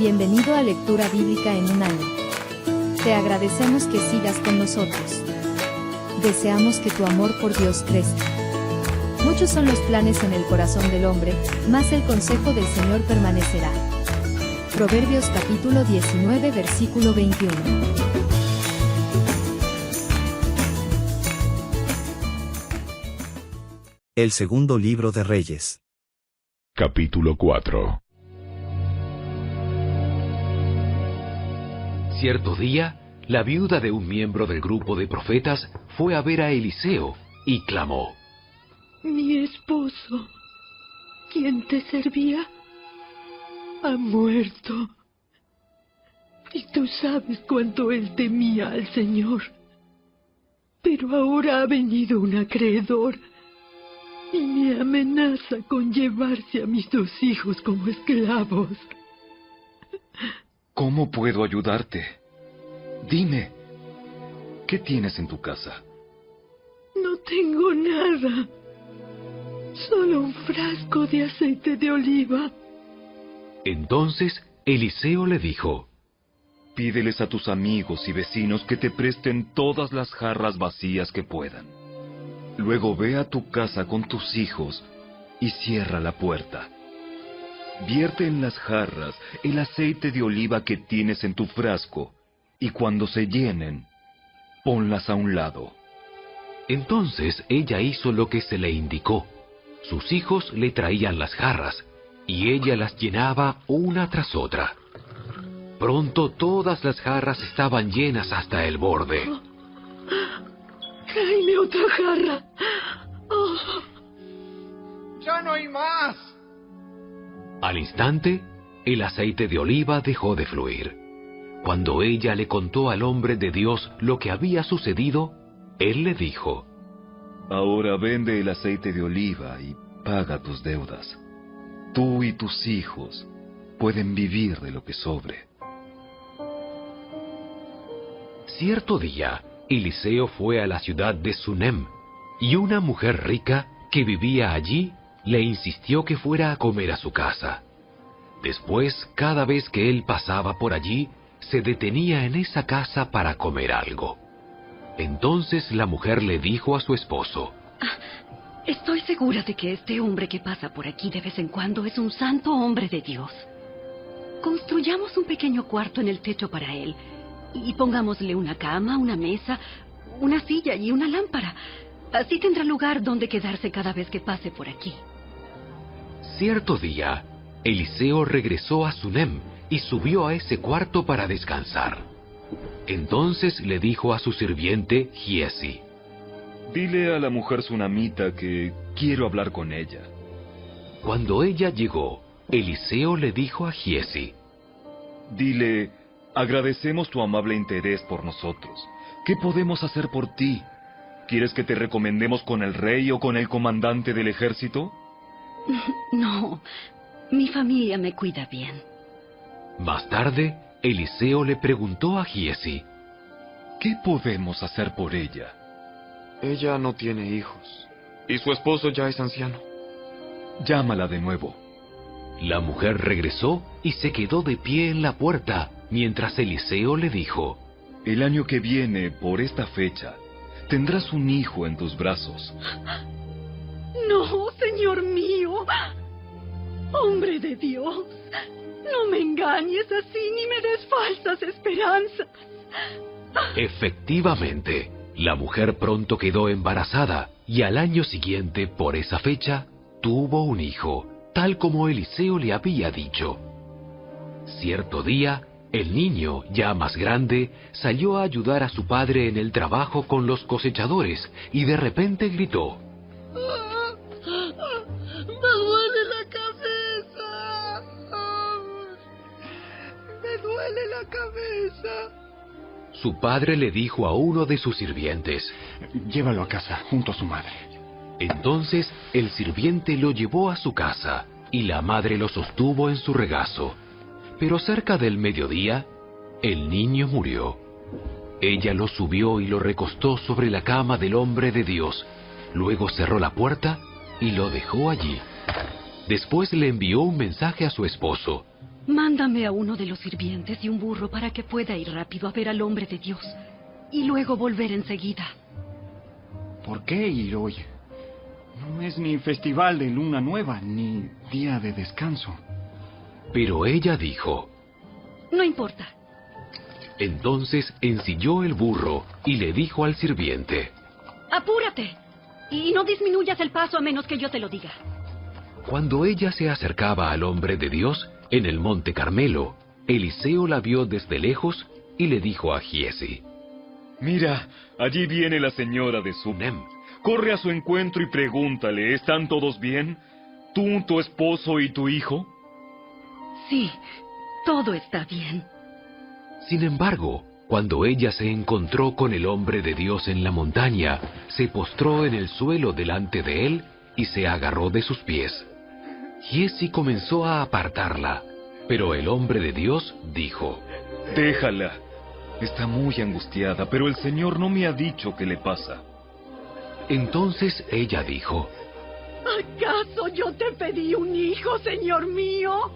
Bienvenido a Lectura Bíblica en un año. Te agradecemos que sigas con nosotros. Deseamos que tu amor por Dios crezca. Muchos son los planes en el corazón del hombre, mas el consejo del Señor permanecerá. Proverbios capítulo 19 versículo 21. El segundo libro de Reyes. Capítulo 4. Cierto día, la viuda de un miembro del grupo de profetas fue a ver a Eliseo y clamó: Mi esposo, quien te servía, ha muerto. Y tú sabes cuánto él temía al Señor. Pero ahora ha venido un acreedor y me amenaza con llevarse a mis 2 hijos como esclavos. ¿Cómo puedo ayudarte? Dime, ¿qué tienes en tu casa? No tengo nada, solo un frasco de aceite de oliva. Entonces Eliseo le dijo: Pídeles a tus amigos y vecinos que te presten todas las jarras vacías que puedan. Luego ve a tu casa con tus hijos y cierra la puerta. Vierte en las jarras el aceite de oliva que tienes en tu frasco, y cuando se llenen, ponlas a un lado. Entonces ella hizo lo que se le indicó. Sus hijos le traían las jarras, y ella las llenaba una tras otra. Pronto todas las jarras estaban llenas hasta el borde. ¡Tráeme otra jarra! Oh. ¡Ya no hay más! Al instante, el aceite de oliva dejó de fluir. Cuando ella le contó al hombre de Dios lo que había sucedido, él le dijo: Ahora vende el aceite de oliva y paga tus deudas. Tú y tus hijos pueden vivir de lo que sobre. Cierto día, Eliseo fue a la ciudad de Sunem, y una mujer rica que vivía allí le insistió que fuera a comer a su casa. Después, cada vez que él pasaba por allí, se detenía en esa casa para comer algo. Entonces la mujer le dijo a su esposo: Estoy segura de que este hombre que pasa por aquí de vez en cuando es un santo hombre de Dios. Construyamos un pequeño cuarto en el techo para él, y pongámosle una cama, una mesa, una silla y una lámpara. Así tendrá lugar donde quedarse cada vez que pase por aquí. Cierto día, Eliseo regresó a Sunem y subió a ese cuarto para descansar. Entonces le dijo a su sirviente Giesi: Dile a la mujer sunamita que quiero hablar con ella. Cuando ella llegó, Eliseo le dijo a Giesi: Dile: agradecemos tu amable interés por nosotros. ¿Qué podemos hacer por ti? ¿Quieres que te recomendemos con el rey o con el comandante del ejército? No, mi familia me cuida bien. Más tarde, Eliseo le preguntó a Giesi: ¿Qué podemos hacer por ella? Ella no tiene hijos, y su esposo ya es anciano. Llámala de nuevo. La mujer regresó y se quedó de pie en la puerta, mientras Eliseo le dijo: El año que viene, por esta fecha, tendrás un hijo en tus brazos. No, Señor mío. Hombre de Dios, no me engañes así ni me des falsas esperanzas. Efectivamente, la mujer pronto quedó embarazada y al año siguiente, por esa fecha, tuvo un hijo, tal como Eliseo le había dicho. Cierto día, el niño, ya más grande, salió a ayudar a su padre en el trabajo con los cosechadores y de repente gritó: ¡Me duele la cabeza! ¡Me duele la cabeza! Su padre le dijo a uno de sus sirvientes: Llévalo a casa, junto a su madre. Entonces el sirviente lo llevó a su casa y la madre lo sostuvo en su regazo. Pero cerca del mediodía, el niño murió. Ella lo subió y lo recostó sobre la cama del hombre de Dios. Luego cerró la puerta y lo dejó allí. Después le envió un mensaje a su esposo: Mándame a uno de los sirvientes y un burro para que pueda ir rápido a ver al hombre de Dios y luego volver enseguida. ¿Por qué ir hoy? No es ni festival de luna nueva, ni día de descanso. Pero ella dijo: No importa. Entonces ensilló el burro y le dijo al sirviente: ¡Apúrate! Y no disminuyas el paso a menos que yo te lo diga. Cuando ella se acercaba al hombre de Dios en el monte Carmelo, Eliseo la vio desde lejos y le dijo a Giesi: Mira, allí viene la señora de Sunem. Corre a su encuentro y pregúntale, ¿están todos bien? ¿Tú, tu esposo y tu hijo? Sí, todo está bien. Sin embargo, cuando ella se encontró con el hombre de Dios en la montaña, se postró en el suelo delante de él y se agarró de sus pies. Giesi comenzó a apartarla, pero el hombre de Dios dijo: Déjala. Está muy angustiada, pero el Señor no me ha dicho qué le pasa. Entonces ella dijo: ¿Acaso yo te pedí un hijo, Señor mío?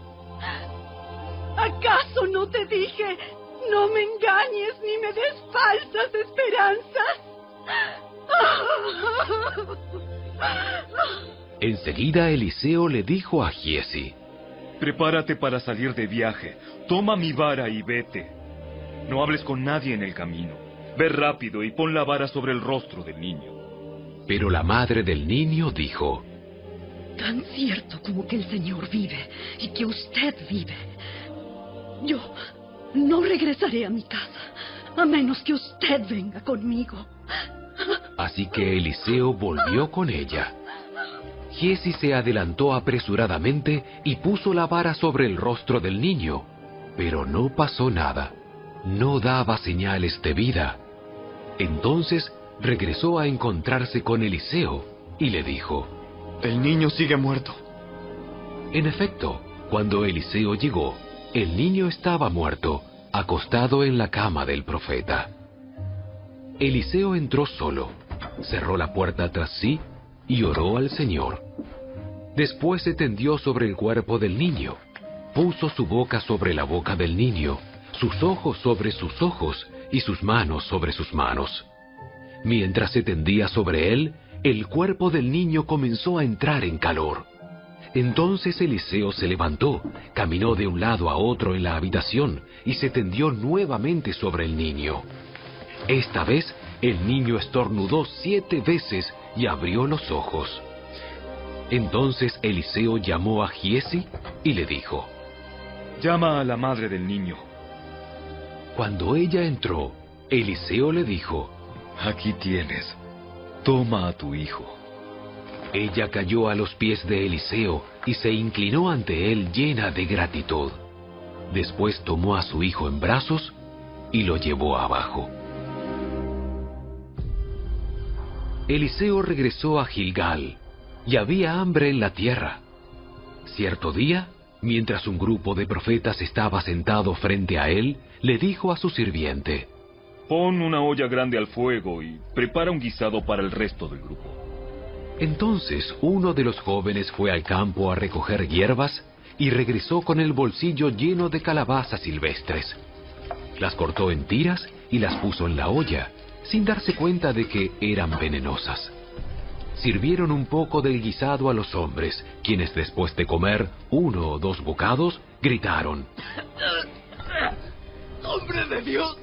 ¿Acaso no te dije, no me engañes ni me des falsas esperanzas? Enseguida Eliseo le dijo a Giesi: Prepárate para salir de viaje. Toma mi vara y vete. No hables con nadie en el camino. Ve rápido y pon la vara sobre el rostro del niño. Pero la madre del niño dijo: Tan cierto como que el Señor vive y que usted vive, yo no regresaré a mi casa, a menos que usted venga conmigo. Así que Eliseo volvió con ella. Giesi se adelantó apresuradamente y puso la vara sobre el rostro del niño, pero no pasó nada. No daba señales de vida. Entonces regresó a encontrarse con Eliseo y le dijo: El niño sigue muerto. En efecto, cuando Eliseo llegó, el niño estaba muerto, acostado en la cama del profeta. Eliseo entró solo, cerró la puerta tras sí y oró al Señor. Después se tendió sobre el cuerpo del niño, puso su boca sobre la boca del niño, sus ojos sobre sus ojos y sus manos sobre sus manos. Mientras se tendía sobre él, el cuerpo del niño comenzó a entrar en calor. Entonces Eliseo se levantó, caminó de un lado a otro en la habitación y se tendió nuevamente sobre el niño. Esta vez, el niño estornudó 7 veces y abrió los ojos. Entonces Eliseo llamó a Giesi y le dijo: Llama a la madre del niño. Cuando ella entró, Eliseo le dijo: Aquí tienes. Toma a tu hijo. Ella cayó a los pies de Eliseo y se inclinó ante él llena de gratitud. Después tomó a su hijo en brazos y lo llevó abajo. Eliseo regresó a Gilgal, y había hambre en la tierra. Cierto día, mientras un grupo de profetas estaba sentado frente a él, le dijo a su sirviente: Pon una olla grande al fuego y prepara un guisado para el resto del grupo. Entonces uno de los jóvenes fue al campo a recoger hierbas y regresó con el bolsillo lleno de calabazas silvestres. Las cortó en tiras y las puso en la olla, sin darse cuenta de que eran venenosas. Sirvieron un poco del guisado a los hombres, quienes después de comer 1 o 2 bocados, gritaron: ¡Hombre de Dios!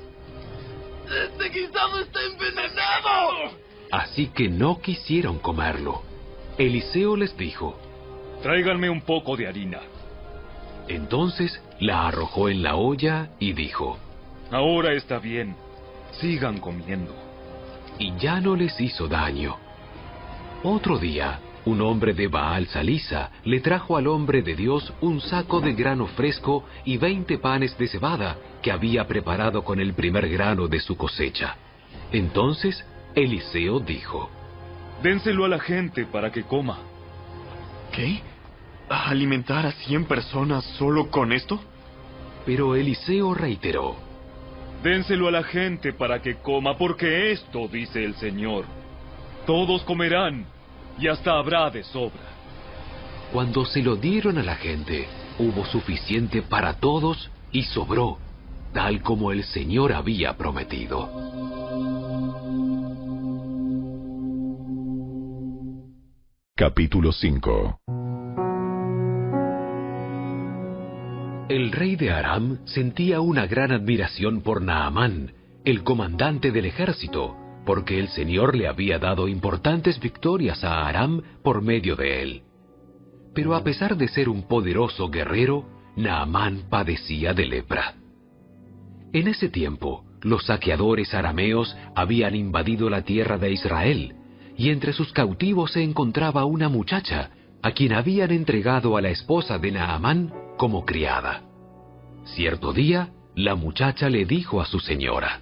¡Este guisado está envenenado! Así que no quisieron comerlo. Eliseo les dijo: Tráiganme un poco de harina. Entonces la arrojó en la olla y dijo: Ahora está bien, sigan comiendo. Y ya no les hizo daño. Otro día, un hombre de Baal Salisa le trajo al hombre de Dios un saco de grano fresco y 20 panes de cebada que había preparado con el primer grano de su cosecha. Entonces Eliseo dijo: Dénselo a la gente para que coma. ¿Qué? ¿Alimentar a 100 personas solo con esto? Pero Eliseo reiteró: Dénselo a la gente para que coma, porque esto dice el Señor: todos comerán y hasta habrá de sobra. Cuando se lo dieron a la gente, hubo suficiente para todos y sobró, tal como el Señor había prometido. Capítulo 5. El rey de Aram sentía una gran admiración por Naamán, el comandante del ejército, porque el Señor le había dado importantes victorias a Aram por medio de él. Pero a pesar de ser un poderoso guerrero, Naamán padecía de lepra. En ese tiempo, los saqueadores arameos habían invadido la tierra de Israel, y entre sus cautivos se encontraba una muchacha, a quien habían entregado a la esposa de Naamán como criada. Cierto día, la muchacha le dijo a su señora: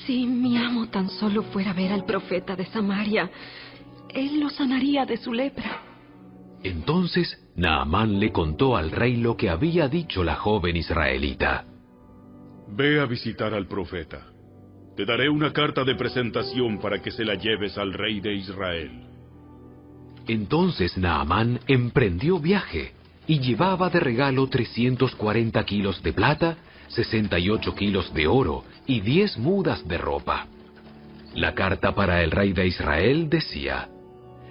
Si mi amo tan solo fuera a ver al profeta de Samaria, él lo sanaría de su lepra. Entonces Naamán le contó al rey lo que había dicho la joven israelita. Ve a visitar al profeta. Te daré una carta de presentación para que se la lleves al rey de Israel. Entonces Naamán emprendió viaje y llevaba de regalo 340 kilos de plata, 68 kilos de oro y 10 mudas de ropa. La carta para el rey de Israel decía: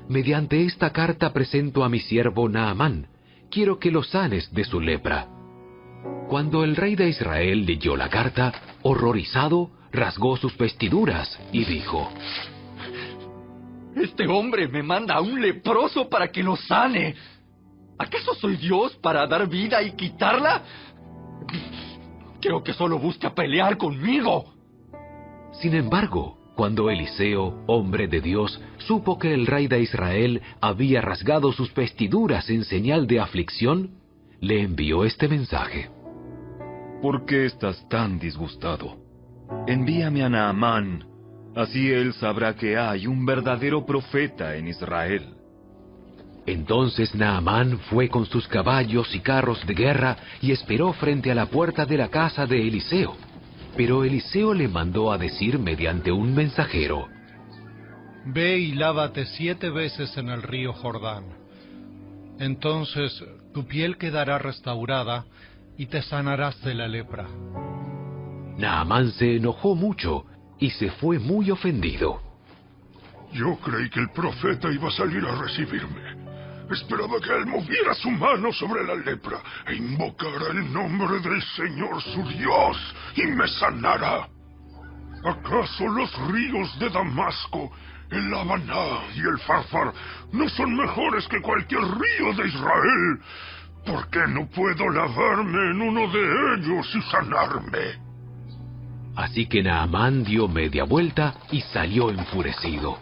mediante esta carta presento a mi siervo Naamán, quiero que lo sanes de su lepra. Cuando el rey de Israel leyó la carta, horrorizado, rasgó sus vestiduras y dijo: Este hombre me manda a un leproso para que lo sane. ¿Acaso soy Dios para dar vida y quitarla? Creo que solo busca pelear conmigo. Sin embargo, cuando Eliseo, hombre de Dios, supo que el rey de Israel había rasgado sus vestiduras en señal de aflicción, le envió este mensaje: ¿Por qué estás tan disgustado? Envíame a Naamán, así él sabrá que hay un verdadero profeta en Israel. Entonces Naamán fue con sus caballos y carros de guerra y esperó frente a la puerta de la casa de Eliseo. Pero Eliseo le mandó a decir mediante un mensajero: Ve y lávate 7 veces en el río Jordán. Entonces tu piel quedará restaurada y te sanarás de la lepra. Naamán se enojó mucho y se fue muy ofendido. Yo creí que el profeta iba a salir a recibirme. Esperaba que él moviera su mano sobre la lepra e invocara el nombre del Señor su Dios y me sanara. ¿Acaso los ríos de Damasco, el Habaná y el Farfar no son mejores que cualquier río de Israel? ¿Por qué no puedo lavarme en uno de ellos y sanarme? Así que Naamán dio media vuelta y salió enfurecido.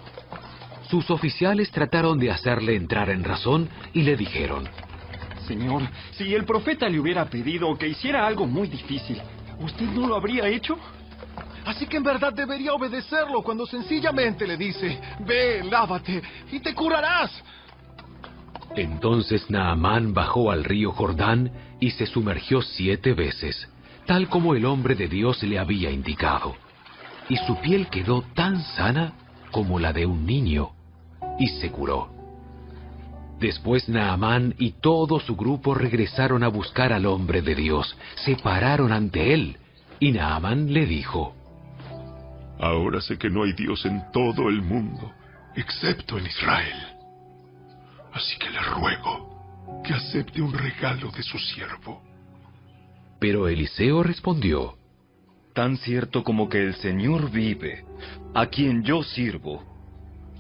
Sus oficiales trataron de hacerle entrar en razón y le dijeron: Señor, si el profeta le hubiera pedido que hiciera algo muy difícil, ¿usted no lo habría hecho? Así que en verdad debería obedecerlo cuando sencillamente le dice: ve, lávate y te curarás. Entonces Naamán bajó al río Jordán y se sumergió 7 veces, tal como el hombre de Dios le había indicado. Y su piel quedó tan sana como la de un niño, y se curó. Después Naamán y todo su grupo regresaron a buscar al hombre de Dios. Se pararon ante él, y Naamán le dijo: Ahora sé que no hay Dios en todo el mundo, excepto en Israel. Así que le ruego que acepte un regalo de su siervo. Pero Eliseo respondió: Tan cierto como que el Señor vive, a quien yo sirvo,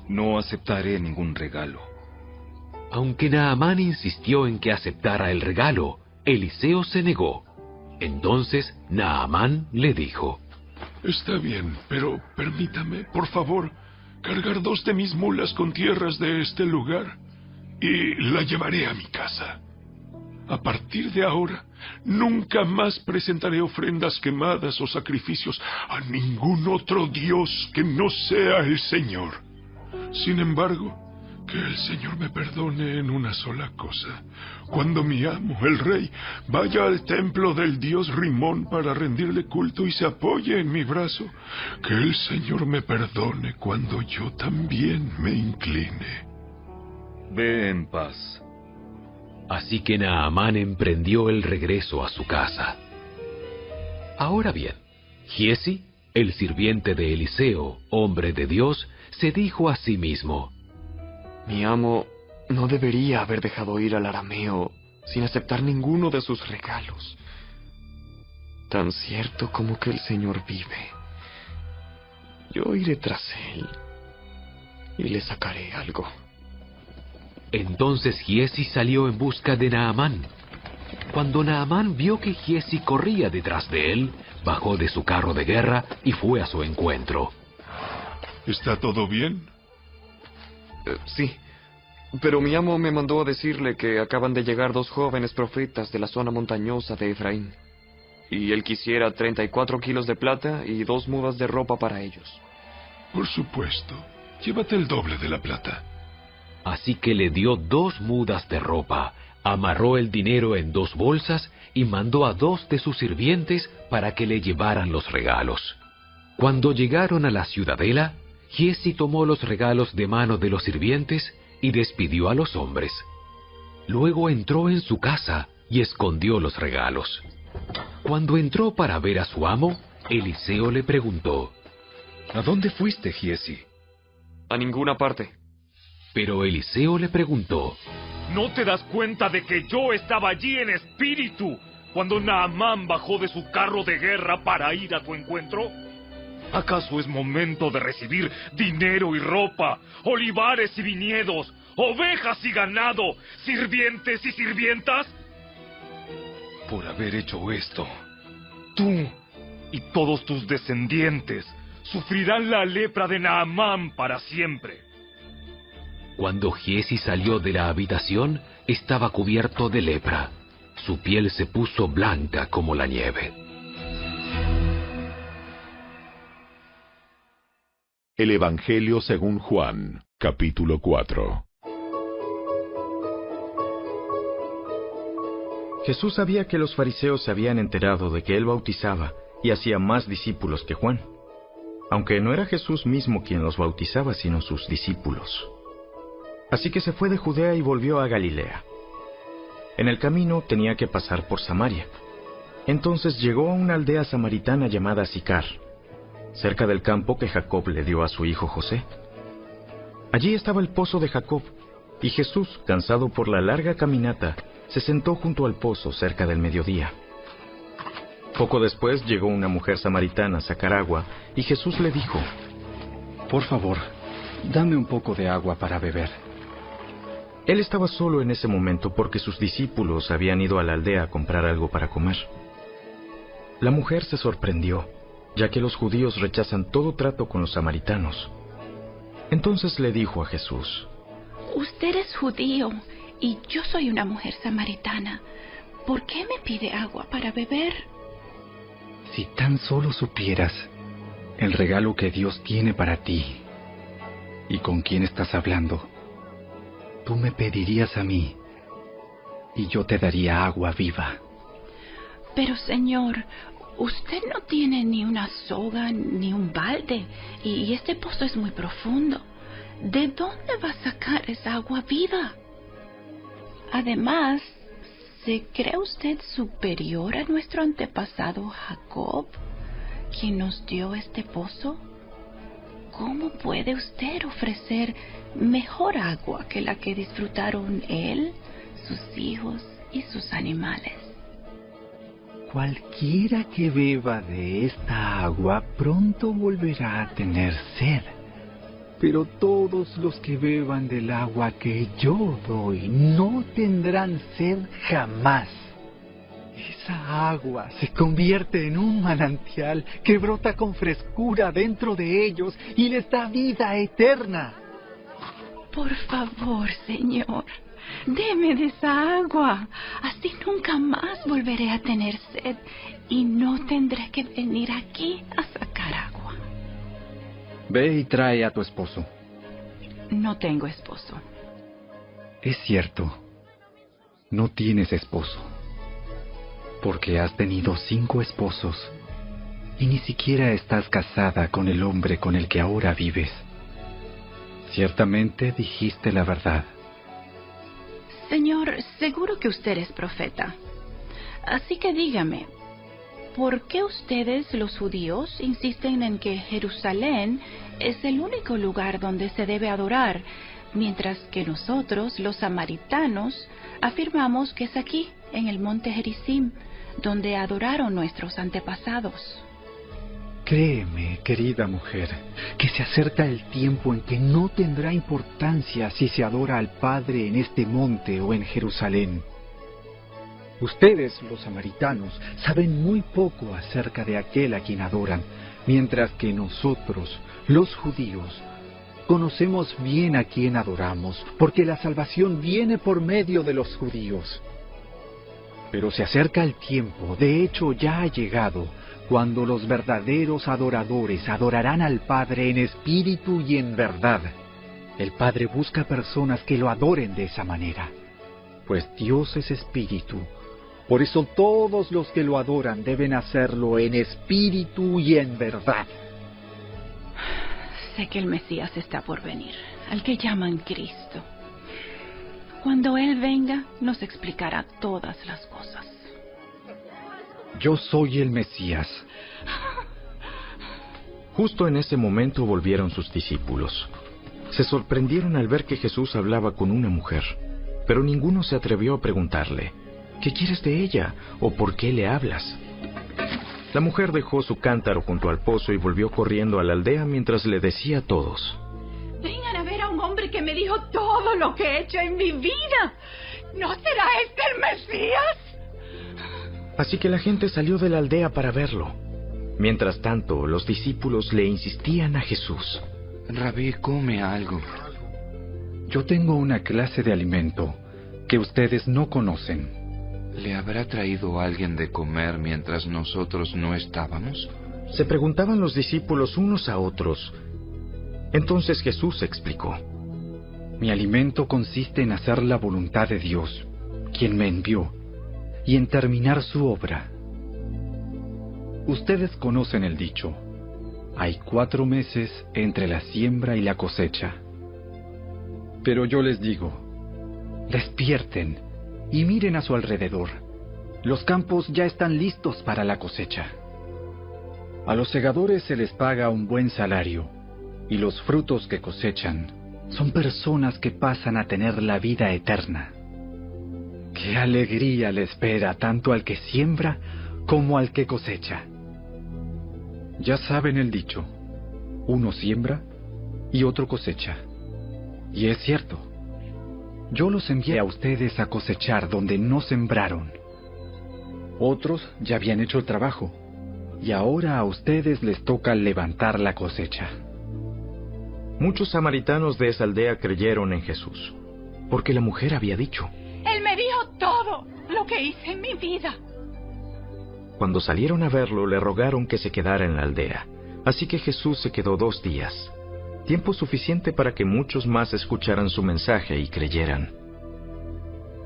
no aceptaré ningún regalo. Aunque Naamán insistió en que aceptara el regalo, Eliseo se negó. Entonces Naamán le dijo: Está bien, pero permítame, por favor, cargar 2 de mis mulas con tierras de este lugar y la llevaré a mi casa. A partir de ahora, nunca más presentaré ofrendas quemadas o sacrificios a ningún otro Dios que no sea el Señor. Sin embargo, que el Señor me perdone en una sola cosa. Cuando mi amo, el rey, vaya al templo del dios Rimón para rendirle culto y se apoye en mi brazo, que el Señor me perdone cuando yo también me incline. Ve en paz. Así que Naamán emprendió el regreso a su casa. Ahora bien, Giezi, el sirviente de Eliseo, hombre de Dios, se dijo a sí mismo: Mi amo no debería haber dejado ir al arameo sin aceptar ninguno de sus regalos. Tan cierto como que el Señor vive, yo iré tras él y le sacaré algo. Entonces Giezi salió en busca de Naamán. Cuando Naamán vio que Giezi corría detrás de él, bajó de su carro de guerra y fue a su encuentro. ¿Está todo bien? Sí, pero mi amo me mandó a decirle que acaban de llegar 2 jóvenes profetas de la zona montañosa de Efraín, y él quisiera 34 kilos de plata y 2 mudas de ropa para ellos. Por supuesto. Llévate el doble de la plata. Así que le dio 2 mudas de ropa, amarró el dinero en 2 bolsas y mandó a 2 de sus sirvientes para que le llevaran los regalos. Cuando llegaron a la ciudadela, Giezi tomó los regalos de mano de los sirvientes y despidió a los hombres. Luego entró en su casa y escondió los regalos. Cuando entró para ver a su amo, Eliseo le preguntó: ¿A dónde fuiste, Giezi? A ninguna parte. Pero Eliseo le preguntó: ¿No te das cuenta de que yo estaba allí en espíritu cuando Naamán bajó de su carro de guerra para ir a tu encuentro? ¿Acaso es momento de recibir dinero y ropa, olivares y viñedos, ovejas y ganado, sirvientes y sirvientas? Por haber hecho esto, tú y todos tus descendientes sufrirán la lepra de Naamán para siempre. Cuando Giezi salió de la habitación, estaba cubierto de lepra. Su piel se puso blanca como la nieve. El Evangelio según Juan, capítulo 4. Jesús sabía que los fariseos se habían enterado de que él bautizaba y hacía más discípulos que Juan, aunque no era Jesús mismo quien los bautizaba, sino sus discípulos. Así que se fue de Judea y volvió a Galilea. En el camino tenía que pasar por Samaria. Entonces llegó a una aldea samaritana llamada Sicar, cerca del campo que Jacob le dio a su hijo José. Allí estaba el pozo de Jacob, y Jesús, cansado por la larga caminata, se sentó junto al pozo cerca del mediodía. Poco después llegó una mujer samaritana a sacar agua, y Jesús le dijo: Por favor, dame un poco de agua para beber. Él estaba solo en ese momento porque sus discípulos habían ido a la aldea a comprar algo para comer. La mujer se sorprendió, ya que los judíos rechazan todo trato con los samaritanos. Entonces le dijo a Jesús: Usted es judío y yo soy una mujer samaritana. ¿Por qué me pide agua para beber? Si tan solo supieras el regalo que Dios tiene para ti y con quién estás hablando, tú me pedirías a mí y yo te daría agua viva. Pero Señor, usted no tiene ni una soga ni un balde y este pozo es muy profundo. ¿De dónde va a sacar esa agua viva? Además, ¿se cree usted superior a nuestro antepasado Jacob, quien nos dio este pozo? ¿Cómo puede usted ofrecer mejor agua que la que disfrutaron él, sus hijos y sus animales? Cualquiera que beba de esta agua pronto volverá a tener sed. Pero todos los que beban del agua que yo doy no tendrán sed jamás. Esa agua se convierte en un manantial que brota con frescura dentro de ellos y les da vida eterna. Por favor, Señor, deme de esa agua. Así nunca más volveré a tener sed y no tendré que venir aquí a sacar agua. Ve y trae a tu esposo. No tengo esposo. Es cierto, no tienes esposo, porque has tenido 5 esposos y ni siquiera estás casada con el hombre con el que ahora vives. Ciertamente dijiste la verdad. Señor, seguro que usted es profeta. Así que dígame, ¿por qué ustedes, los judíos, insisten en que Jerusalén es el único lugar donde se debe adorar, mientras que nosotros, los samaritanos, afirmamos que es aquí, en el monte Gerizim, donde adoraron nuestros antepasados? Créeme, querida mujer, que se acerca el tiempo en que no tendrá importancia si se adora al Padre en este monte o en Jerusalén. Ustedes, los samaritanos, saben muy poco acerca de aquel a quien adoran, mientras que nosotros, los judíos, conocemos bien a quien adoramos, porque la salvación viene por medio de los judíos. Pero se acerca el tiempo, de hecho ya ha llegado, cuando los verdaderos adoradores adorarán al Padre en espíritu y en verdad. El Padre busca personas que lo adoren de esa manera, pues Dios es espíritu. Por eso todos los que lo adoran deben hacerlo en espíritu y en verdad. Sé que el Mesías está por venir, al que llaman Cristo. Cuando Él venga, nos explicará todas las cosas. Yo soy el Mesías. Justo en ese momento volvieron sus discípulos. Se sorprendieron al ver que Jesús hablaba con una mujer, pero ninguno se atrevió a preguntarle, ¿qué quieres de ella? ¿O por qué le hablas? La mujer dejó su cántaro junto al pozo y volvió corriendo a la aldea mientras le decía a todos, vengan a ver a un hombre que me dijo todo lo que he hecho en mi vida. ¿No será este el Mesías? Así que la gente salió de la aldea para verlo. Mientras tanto, los discípulos le insistían a Jesús. Rabí, come algo. Yo tengo una clase de alimento que ustedes no conocen. ¿Le habrá traído alguien de comer mientras nosotros no estábamos? Se preguntaban los discípulos unos a otros. Entonces Jesús explicó. Mi alimento consiste en hacer la voluntad de Dios, quien me envió, y en terminar su obra. Ustedes conocen el dicho, hay 4 meses entre la siembra y la cosecha. Pero yo les digo, despierten y miren a su alrededor. Los campos ya están listos para la cosecha. A los segadores se les paga un buen salario, y los frutos que cosechan son personas que pasan a tener la vida eterna. ¡Qué alegría le espera tanto al que siembra como al que cosecha! Ya saben el dicho, uno siembra y otro cosecha. Y es cierto, yo los envié a ustedes a cosechar donde no sembraron. Otros ya habían hecho el trabajo, y ahora a ustedes les toca levantar la cosecha. Muchos samaritanos de esa aldea creyeron en Jesús, porque la mujer había dicho, Él me dijo todo lo que hice en mi vida. Cuando salieron a verlo, le rogaron que se quedara en la aldea. Así que Jesús se quedó 2 días, tiempo suficiente para que muchos más escucharan su mensaje y creyeran.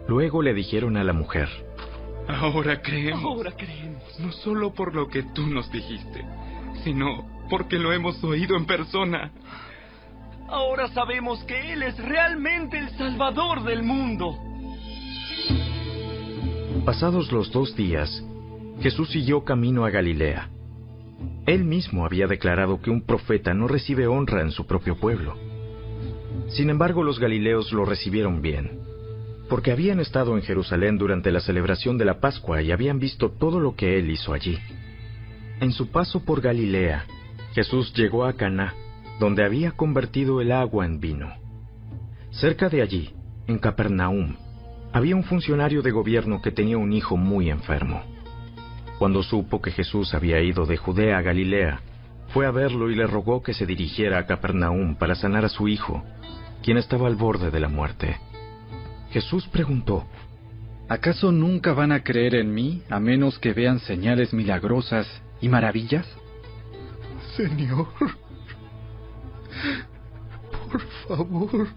Luego le dijeron a la mujer, Ahora creemos, no solo por lo que tú nos dijiste, sino porque lo hemos oído en persona. Ahora sabemos que Él es realmente el Salvador del mundo. Pasados los 2 días, Jesús siguió camino a Galilea. Él mismo había declarado que un profeta no recibe honra en su propio pueblo. Sin embargo, los galileos lo recibieron bien, porque habían estado en Jerusalén durante la celebración de la Pascua y habían visto todo lo que él hizo allí. En su paso por Galilea, Jesús llegó a Caná, donde había convertido el agua en vino. Cerca de allí, en Capernaum, había un funcionario de gobierno que tenía un hijo muy enfermo. Cuando supo que Jesús había ido de Judea a Galilea, fue a verlo y le rogó que se dirigiera a Capernaum para sanar a su hijo, quien estaba al borde de la muerte. Jesús preguntó, ¿acaso nunca van a creer en mí a menos que vean señales milagrosas y maravillas? Señor, por favor,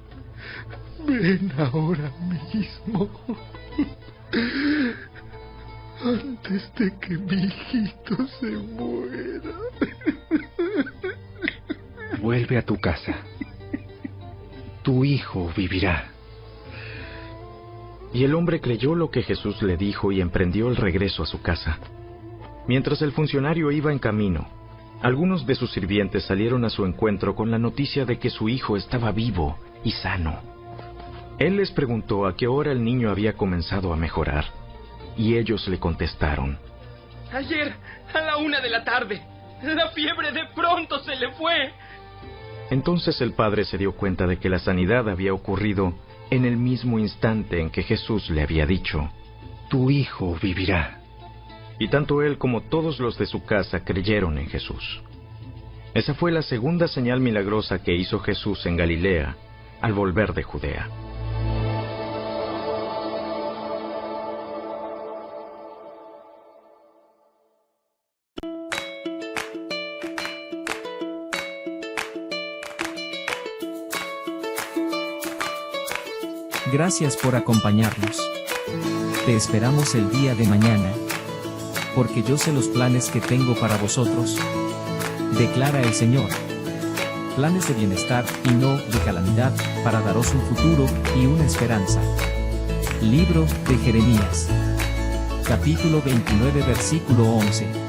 ven ahora mismo, antes de que mi hijito se muera. Vuelve a tu casa. Tu hijo vivirá. Y el hombre creyó lo que Jesús le dijo y emprendió el regreso a su casa. Mientras el funcionario iba en camino, algunos de sus sirvientes salieron a su encuentro con la noticia de que su hijo estaba vivo y sano. Él les preguntó a qué hora el niño había comenzado a mejorar, y ellos le contestaron: Ayer, a la 1 de la tarde, la fiebre de pronto se le fue. Entonces el padre se dio cuenta de que la sanidad había ocurrido en el mismo instante en que Jesús le había dicho: tu hijo vivirá. Y tanto él como todos los de su casa creyeron en Jesús. Esa fue la segunda señal milagrosa que hizo Jesús en Galilea al volver de Judea. Gracias por acompañarnos. Te esperamos el día de mañana. Porque yo sé los planes que tengo para vosotros, declara el Señor. Planes de bienestar y no de calamidad, para daros un futuro y una esperanza. Libro de Jeremías. Capítulo 29, versículo 11.